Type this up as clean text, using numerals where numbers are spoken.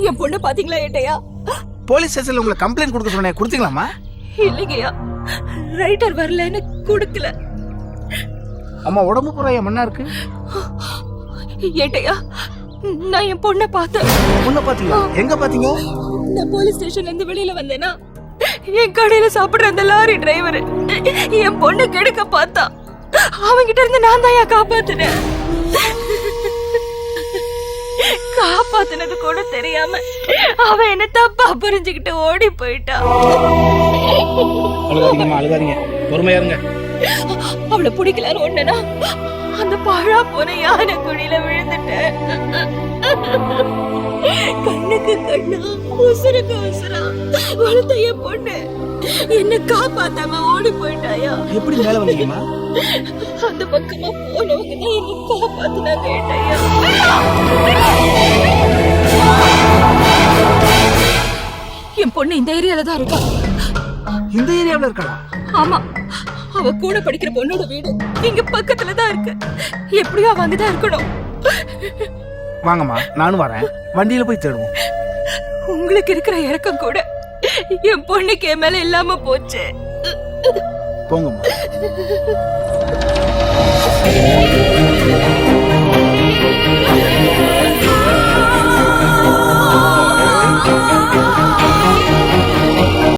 என் பொண்ணு பாத்தீங்களா ஏட்டையா? போலீஸ் ஸ்டேஷன்ல உங்களை கம்ப்ளைண்ட் கொடுக்க சொன்னேன், கொடுத்தீங்களாமா? இல்லைங்கய்யா, ரைட்டர் வரலன்னு கொடுக்கல. அம்மா உடம்பு பூரா என் மண்ணா இருக்கு. ஏட்டையா, நான் என் பொண்ணை பார்த்தேன். பொண்ணை பாத்தீங்களா? எங்க பாத்தீங்க? நான் போலீஸ் ஸ்டேஷன்ல இருந்து வெளியில வந்தேனா, என் கடையில சாப்பிடுற அந்த லாரி டிரைவர் என் பொண்ணு கெடுக்க பார்த்தா. அவங்கிட்ட இருந்து நான் தான் காப்பாத்தினேன். காப்பாத்தினது கூட தெரியாம அவன் என்ன தப்பா புரிஞ்சுக்கிட்டு ஓடி போயிட்டா. அழுகாதீங்க, பொறுமையா இருங்க. அவளை பிடிக்கலான்னு ஒண்ணுனா அந்த பழா போன யானை குழியில விழுந்துட்டேன். கண்ணுக்கு கண்ணா உசுருக்கு உசுரா வளர்த்த என் பொண்ணு என்ன காப்பாத்தாம ஓடி போயிட்டாயா. எப்படி மேல வந்தீங்கம்மா? அந்த பக்கமா போனவங்க தான் என்ன காப்பாத்தினாங்க ஏட்டையா. என் பொண்ணு இந்த ஏரியால தான் இருக்கா. இந்த ஏரியாவுல இருக்கா? ஆமா, அவ கூட படிக்கிற பொண்ணோட வீடு இங்க பக்கத்துல தான் இருக்கு. எப்படியோ அங்கதான் இருக்கணும். வாங்கம்மா, நானும் வரேன். வண்டியில போய் தேடுவோம். உங்களுக்கு இருக்கிற இறக்கம் கூட என் பொண்ணுக்கு என் மேல இல்லாம போச்சு. போங்கம்மா.